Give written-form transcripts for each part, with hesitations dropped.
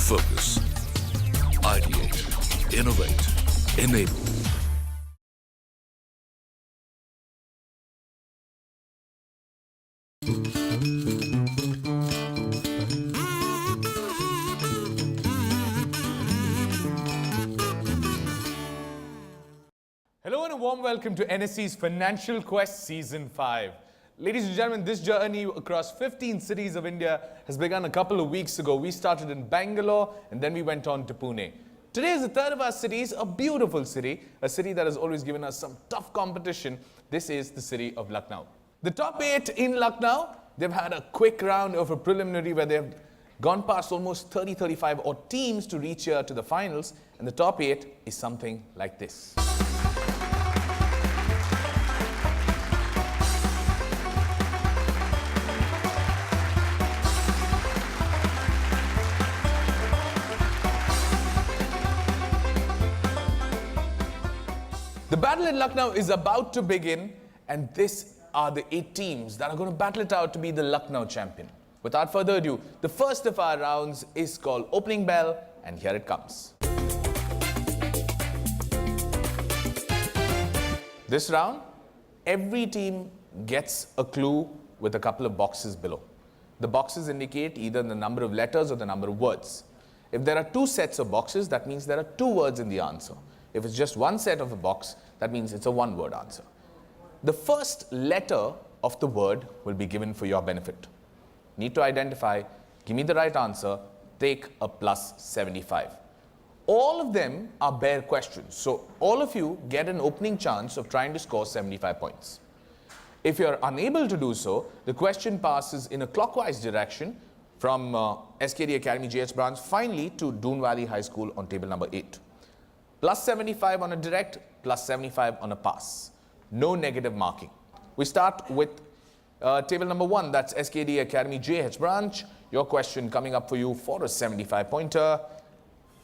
Focus. Ideate. Innovate. Enable. Hello and a warm welcome to NSC's Financial Quest Season 5. Ladies and gentlemen, this journey across 15 cities of India has begun a couple of weeks ago. We started in Bangalore and then we went on to Pune. Today is the third of our cities, a beautiful city, a city that has always given us some tough competition. This is the city of Lucknow. The top 8 in Lucknow, they've had a quick round of a preliminary where they've gone past almost 35 odd teams to reach here to the finals, and the top 8 is something like this. The battle in Lucknow is about to begin, and these are the 8 teams that are going to battle it out to be the Lucknow champion. Without further ado, the first of our rounds is called Opening Bell, and here it comes. This round, every team gets a clue with a couple of boxes below. The boxes indicate either the number of letters or the number of words. If there are 2 sets of boxes, that means there are 2 words in the answer. If it's just one set of a box, that means it's a one-word answer. The first letter of the word will be given for your benefit. Need to identify, give me the right answer, take a plus 75. All of them are bare questions, so all of you get an opening chance of trying to score 75 points. If you're unable to do so, the question passes in a clockwise direction from SKD Academy JH branch finally to Doon Valley High School on table number 8. Plus 75 on a direct, plus 75 on a pass. No negative marking. We start with table number 1, that's SKD Academy JH branch. Your question coming up for you for a 75 pointer.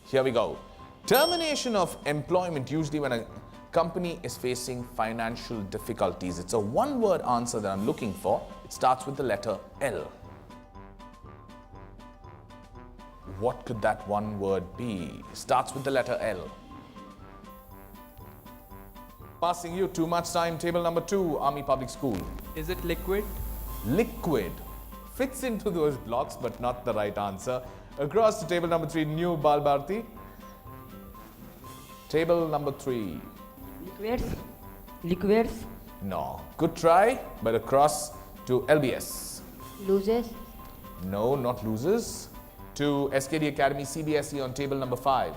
Here we go. Termination of employment, usually when a company is facing financial difficulties. It's a one-word answer that I'm looking for. It starts with the letter L. What could that one word be? Starts with the letter L. Passing you too much time. Table number 2, Army Public School. Is it liquid? Liquid. Fits into those blocks, but not the right answer. Across to table number 3, New Bal Bharati. Table number 3. Liquids? Liquids? No. Good try, but across to LBS. Loses? No, not losers. To SKD Academy CBSE on table number 5.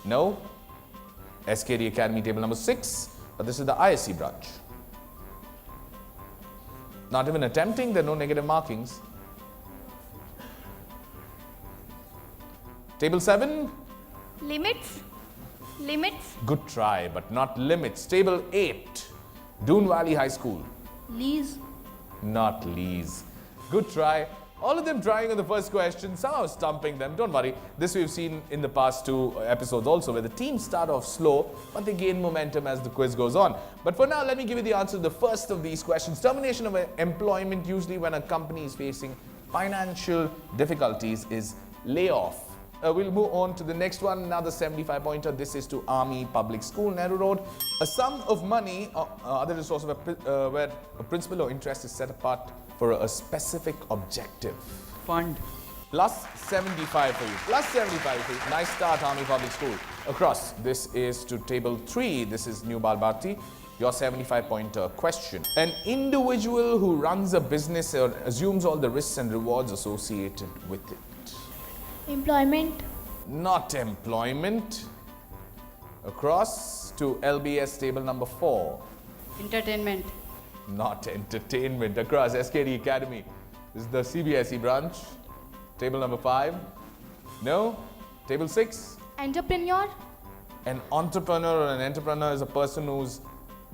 No. SKD Academy table number 6, but this is the ISC branch. Not even attempting, there are no negative markings. Table 7. Limits? Limits? Good try, but not limits. Table 8. Doon Valley High School. Lease? Not lease. Good try. All of them trying on the first question, somehow stumping them. Don't worry, this we've seen in the past 2 episodes also, where the teams start off slow, but they gain momentum as the quiz goes on. But for now, let me give you the answer to the first of these questions. Termination of employment, usually when a company is facing financial difficulties, is layoff. We'll move on to the next one, another 75 pointer. This is to Army Public School, Nehru Road. A sum of money, other resource where a principal or interest is set apart for a specific objective. Fund. Plus 75 for you. Plus 75 for you. Nice start, Army Public School. Across, this is to table 3. This is New Bal Bharati. Your 75-pointer question. An individual who runs a business or assumes all the risks and rewards associated with it. Employment? Not employment. Across to LBS table number 4. Entertainment? Not entertainment. Across SKD Academy. This is the CBSE branch. Table number 5. No. Table 6. Entrepreneur? An entrepreneur or an entrepreneur is a person who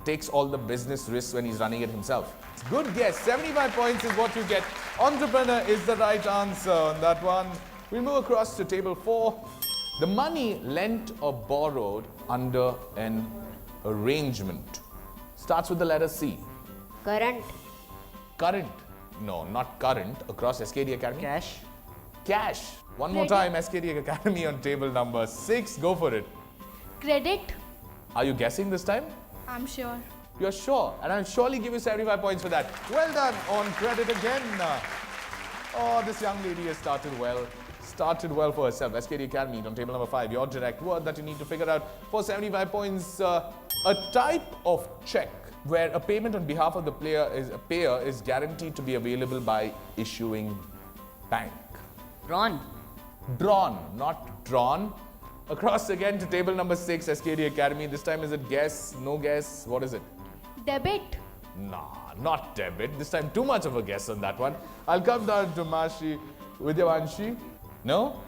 takes all the business risks when he's running it himself. It's a good guess. 75 points is what you get. Entrepreneur is the right answer on that one. We move across to table 4. The money lent or borrowed under an arrangement. Starts with the letter C. Current? Current. No, not current. Across SKD Academy. Cash? Cash. One more Credit. time, SKD Academy on table number 6. Go for it. Credit. Are you guessing this time? I'm sure. You're sure, and I'll surely give you 75 points for that. Well done on credit again. Oh, this young lady has started well. Started well for herself. SKD Academy on table number 5. Your direct word that you need to figure out for 75 points. A type of check where a payment on behalf of the payer is guaranteed to be available by issuing bank. Drawn. Drawn, not drawn. Across again to table number 6, SKD Academy. This time is it guess, no guess? What is it? Debit. Nah, not debit. This time too much of a guess on that one. I'll come down to Mashi Vidyavanshi. No?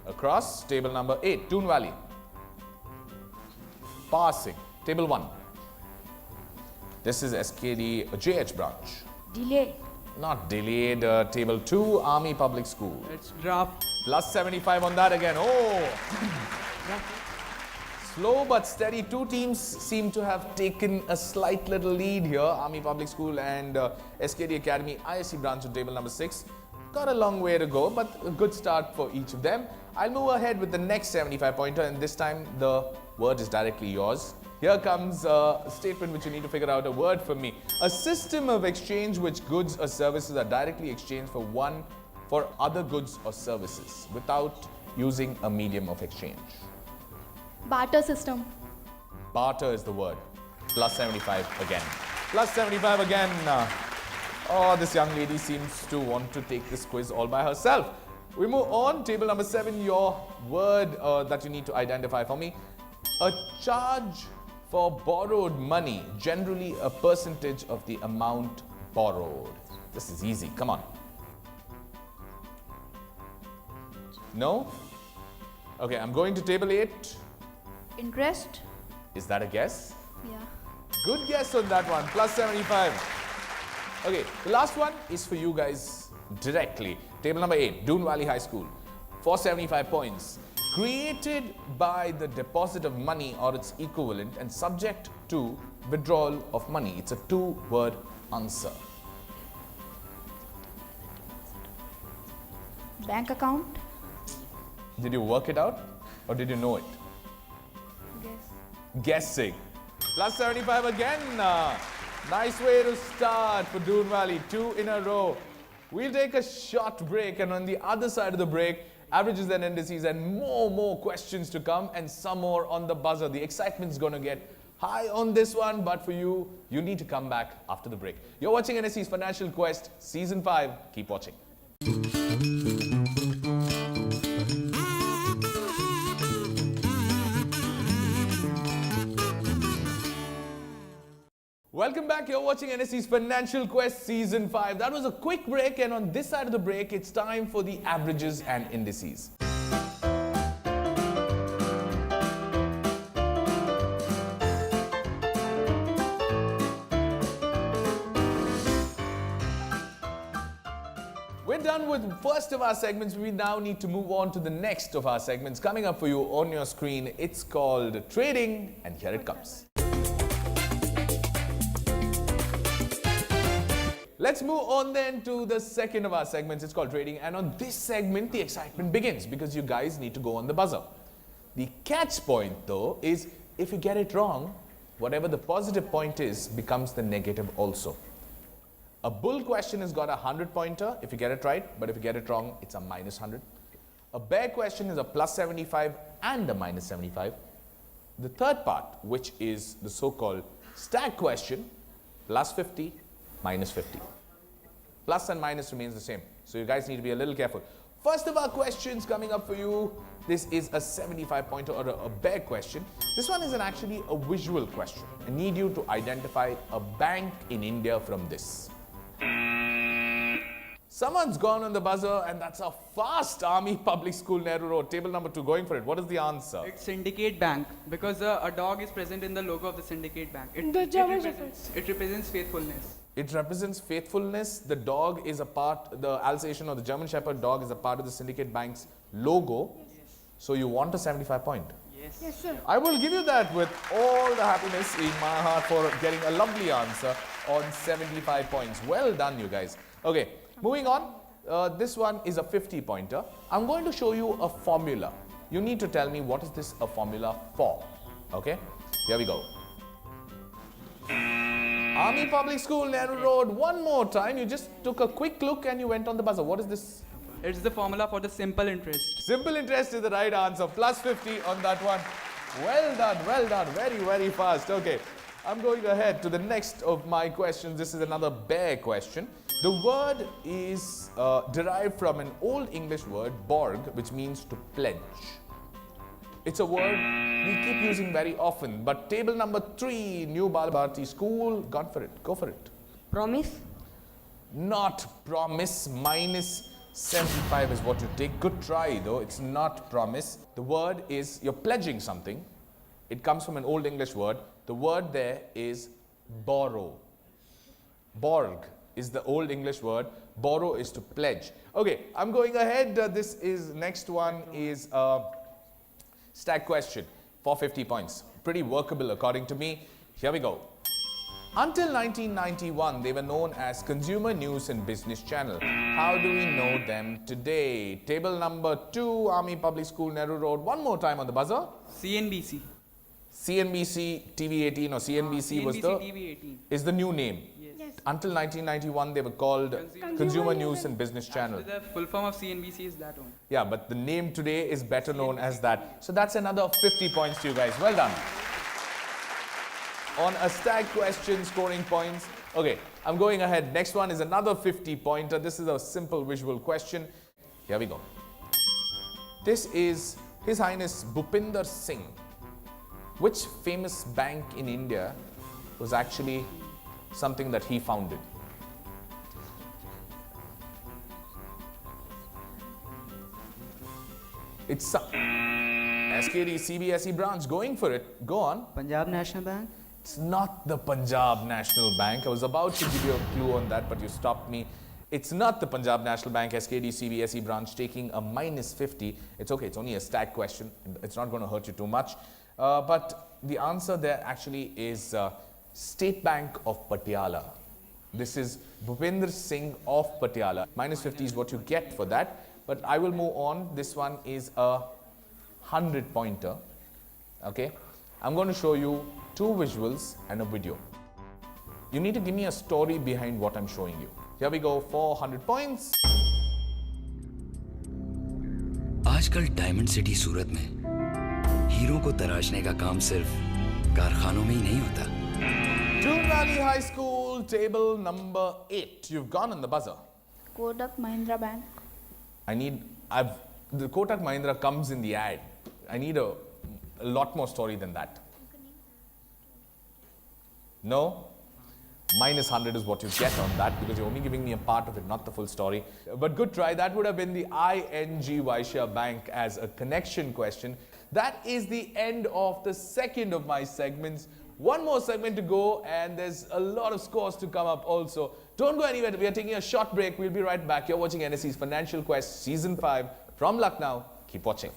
Across, table number 8, Toon Valley. Passing, table 1. This is SKD JH branch. Delay. Not delayed, table 2, Army Public School. It's draft. Plus 75 on that again. Oh! Slow but steady. Two teams seem to have taken a slight little lead here. Army Public School and SKD Academy ISC branch on table number 6. Got a long way to go, but a good start for each of them. I'll move ahead with the next 75 pointer, and this time the word is directly yours. Here comes a statement which you need to figure out a word for me. A system of exchange which goods or services are directly exchanged for other goods or services without using a medium of exchange. Barter system. Barter is the word. Plus 75 again. Plus 75 again. Oh, this young lady seems to want to take this quiz all by herself. We move on. Table number 7, your word that you need to identify for me. A charge for borrowed money, generally a percentage of the amount borrowed. This is easy. Come on. No? Okay, I'm going to table 8. Interest. Is that a guess? Yeah. Good guess on that one. Plus 75. Okay, the last one is for you guys directly. Table number 8, Doon Valley High School. 475 points. Created by the deposit of money or its equivalent and subject to withdrawal of money. It's a 2-word answer. Bank account. Did you work it out or did you know it? Guess. Guessing. Plus 75 again. Nice way to start for Doon Valley. 2 in a row. We'll take a short break, and on the other side of the break, averages and indices and more questions to come, and some more on the buzzer. The excitement's going to get high on this one, but for you, you need to come back after the break. You're watching NSE's Financial Quest Season 5. Keep watching. Welcome back. You're watching NSE's Financial Quest Season 5. That was a quick break, and on this side of the break, it's time for the averages and indices. We're done with the first of our segments. We now need to move on to the next of our segments. Coming up for you on your screen, it's called Trading, and here it comes. Let's move on then to the second of our segments. It's called Trading, and on this segment, the excitement begins because you guys need to go on the buzzer. The catch point, though, is if you get it wrong, whatever the positive point is becomes the negative also. A bull question has got a 100-pointer if you get it right, but if you get it wrong, it's a minus 100. A bear question is a plus 75 and a minus 75. The third part, which is the so-called stag question, plus 50, minus 50. Plus and minus remains the same. So you guys need to be a little careful. First of our questions coming up for you. This is a 75-pointer or a bear question. This one is actually a visual question. I need you to identify a bank in India from this. Someone's gone on the buzzer, and that's a fast Army Public School, Nehru Road. Table number 2, going for it. What is the answer? It's Syndicate Bank because a dog is present in the logo of the Syndicate Bank. It represents faithfulness. It represents faithfulness. The dog is a part, the Alsatian or the German Shepherd dog is a part of the Syndicate Bank's logo. Yes. So you want a 75 point. Yes. Yes, sir. I will give you that with all the happiness in my heart for getting a lovely answer on 75 points. Well done, you guys. Okay, moving on. This one is a 50 pointer. I'm going to show you a formula. You need to tell me what is this a formula for. Okay, here we go. Army Public School, Nehru Road. One more time. You just took a quick look and you went on the buzzer. What is this? It's the formula for the simple interest. Simple interest is the right answer. Plus 50 on that one. Well done, well done. Very, very fast. Okay, I'm going ahead to the next of my questions. This is another bear question. The word is derived from an Old English word, borg, which means to pledge. It's a word we keep using very often. But table number 3, New Balabharti School, gone for it. Go for it. Promise. Not promise. Minus 75 is what you take. Good try though. It's not promise. The word is, you're pledging something. It comes from an Old English word. The word there is borrow. Borg is the Old English word. Borrow is to pledge. Okay, I'm going ahead. This is, next one is stack question for 50 points. Pretty workable according to me. Here we go. Until 1991, they were known as Consumer News and Business Channel. How do we know them today? Table number 2, Army Public School, Nehru Road. One more time on the buzzer. CNBC. CNBC TV18 or CNBC was the TV18. is the new name. Yes. Until 1991, they were called Consumer News and Business Channel. The full form of CNBC is that one. Yeah, but the name today is better known as that. So that's another 50 points to you guys. Well done. On a stack question, scoring points. Okay, I'm going ahead. Next one is another 50 pointer. This is a simple visual question. Here we go. This is His Highness Bhupinder Singh. Which famous bank in India was actually something that he founded? It's SKD CBSE branch. Going for it. Go on. Punjab National Bank. It's not the Punjab National Bank. I was about to give you a clue on that, but you stopped me. It's not the Punjab National Bank SKD CBSE branch, taking a minus 50. It's okay, it's only a stack question. It's not going to hurt you too much. But the answer there actually is State Bank of Patiala. This is Bhupinder Singh of Patiala. Minus 50 is what you get for that. But I will move on. This one is a 100 pointer. Okay. I'm going to show you 2 visuals and a video. You need to give me a story behind what I'm showing you. Here we go for 100 points. आजकल diamond city सूरत में हीरों को तराशने का काम सिर्फ कारखानों में ही नहीं होता। Doon Valley High School, table number 8. You've gone on the buzzer. Kotak Mahindra Bank. The Kotak Mahindra comes in the ad. I need a lot more story than that. No? Minus 100 is what you get on that because you're only giving me a part of it, not the full story. But good try. That would have been the ING Vaishya Bank as a connection question. That is the end of the second of my segments. One more segment to go, and there's a lot of scores to come up also. Don't go anywhere. We are taking a short break. We'll be right back. You're watching NSE's Financial Quest Season 5 from Lucknow. Keep watching.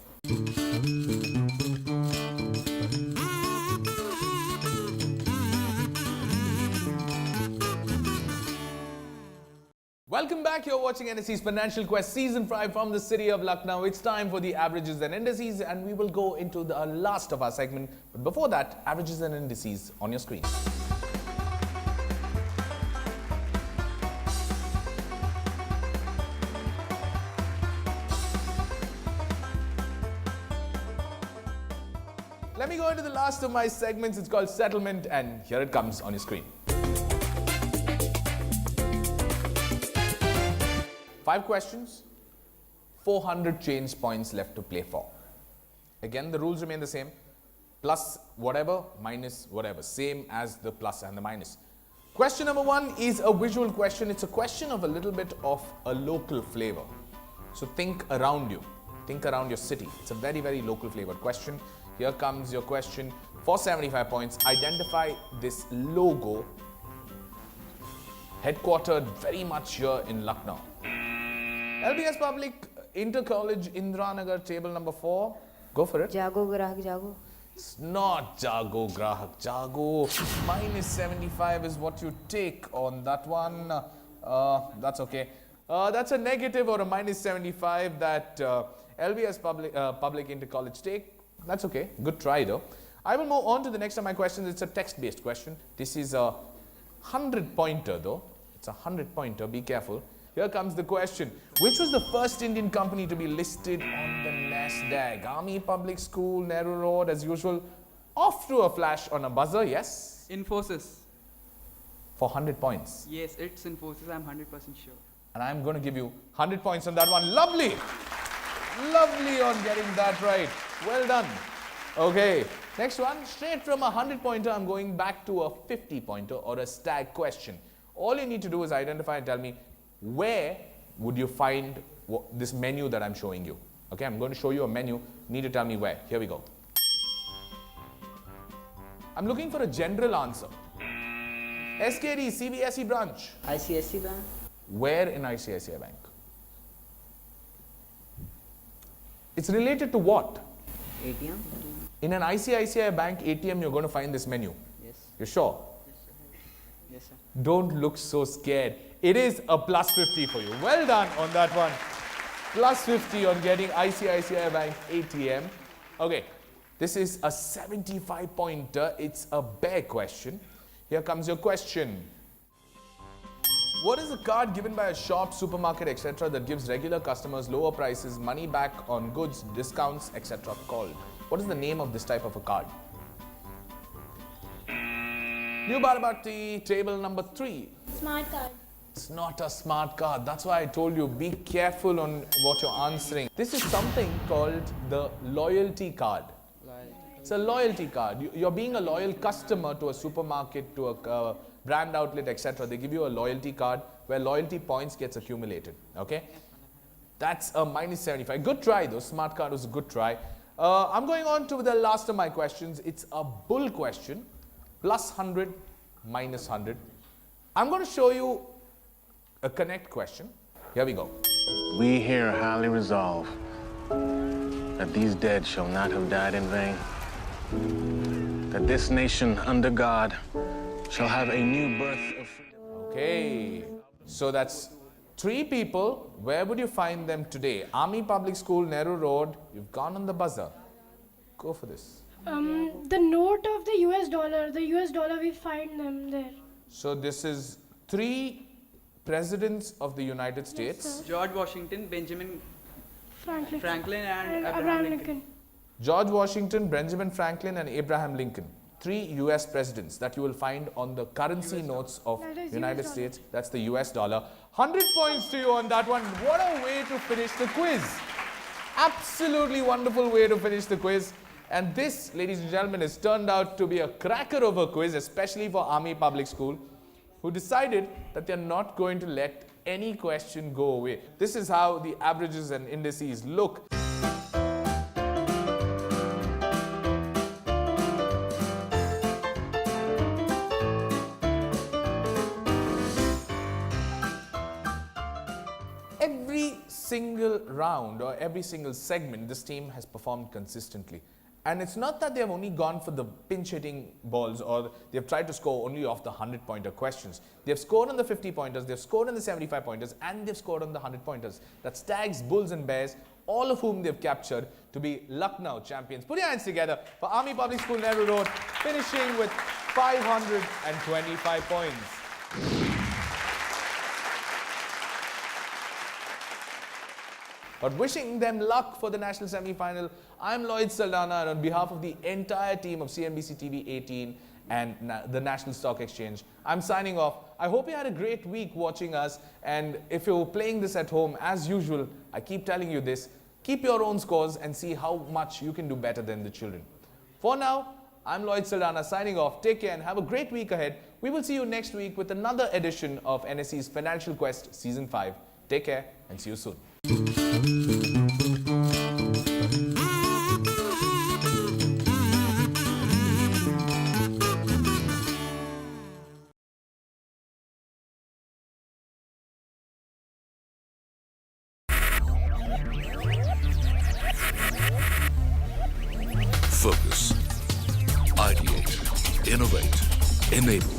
Welcome back. You're watching NSE's Financial Quest Season 5 from the city of Lucknow. It's time for the averages and indices, and we will go into the last of our segment. But before that, averages and indices on your screen. Let me go into the last of my segments. It's called Settlement, and here it comes on your screen. 5 questions, 400 change points left to play for. Again, the rules remain the same. Plus whatever, minus whatever. Same as the plus and the minus. Question number 1 is a visual question. It's a question of a little bit of a local flavor. So think around you. Think around your city. It's a very, very local flavored question. Here comes your question for 75 points. Identify this logo headquartered very much here in Lucknow. LBS Public Inter College Indranagar, table number 4. Go for it. Jago grahak jago. It's not Jago Grahak Jago. Minus 75 is what you take on that one. That's okay. That's a negative or a minus 75 that LBS public inter-college take. That's okay. Good try though. I will move on to the next of my questions. It's a text-based question. This is a 100-pointer though. It's a 100-pointer. Be careful. Here comes the question. Which was the first Indian company to be listed on the NASDAQ? Army Public School, Nehru Road, as usual. Off to a flash on a buzzer, yes? Infosys. For 100 points. Yes, it's Infosys. I'm 100% sure. And I'm going to give you 100 points on that one. Lovely! Lovely on getting that right. Well done. Okay, next one. Straight from a 100-pointer, I'm going back to a 50-pointer or a stag question. All you need to do is identify and tell me where would you find this menu that I'm showing you. Okay, I'm going to show you a menu. You need to tell me where. Here we go. I'm looking for a general answer. SKD, CBSE branch. ICSE bank. Where in ICICI Bank? It's related to what? ATM. In an ICICI Bank ATM, you're going to find this menu. Yes. You're sure? Yes, sir. Don't look so scared. It is a plus 50 for you. Well done on that one. Plus 50 on getting ICICI Bank ATM. Okay, this is a 75-pointer. It's a bear question. Here comes your question. What is a card given by a shop, supermarket, etc. that gives regular customers lower prices, money back on goods, discounts, etc. called? What is the name of this type of a card? New Barabati, table number 3. Smart card. It's not a smart card. That's why I told you, be careful on what you're answering. This is something called the loyalty card. It's a loyalty card. You're being a loyal customer to a supermarket, to a brand outlet, etc. They give you a loyalty card where loyalty points gets accumulated. Okay? That's a minus 75. Good try though. Smart card was a good try. I'm going on to the last of my questions. It's a bull question. Plus 100, minus 100. I'm going to show you a connect question. Here we go. We here highly resolve that these dead shall not have died in vain, that this nation under God shall have a new birth of freedom. Okay, so that's 3 people. Where would you find them today? Army Public School, Nehru Road. You've gone on the buzzer. Go for this. The note of the US dollar, we find them there. So this is 3 presidents of the United States. sir. George Washington, Benjamin Franklin, and And Abraham Lincoln. George Washington, Benjamin Franklin, and Abraham Lincoln. 3 US presidents that you will find on the currency notes of That is United US States. That's the US dollar. 100 points to you on that one. What a way to finish the quiz. Absolutely wonderful way to finish the quiz. And this, ladies and gentlemen, has turned out to be a cracker of a quiz, especially for Army Public School, who decided that they're not going to let any question go away. This is how the averages and indices look. Every single round or every single segment, this team has performed consistently. And it's not that they've only gone for the pinch hitting balls or they've tried to score only off the 100-pointer questions. They've scored on the 50-pointers, they've scored on the 75-pointers, and they've scored on the 100-pointers. That's Stags, Bulls, and Bears, all of whom they've captured to be Lucknow champions. Put your hands together for Army Public School, Nehru Road, finishing with 525 points. But wishing them luck for the national semi-final, I'm Lloyd Saldana, and on behalf of the entire team of CNBC TV 18 and the National Stock Exchange, I'm signing off. I hope you had a great week watching us, and if you're playing this at home, as usual, I keep telling you this, keep your own scores and see how much you can do better than the children. For now, I'm Lloyd Saldana signing off. Take care and have a great week ahead. We will see you next week with another edition of NSE's Financial Quest Season 5. Take care and see you soon. Focus. Ideate. Innovate. Enable.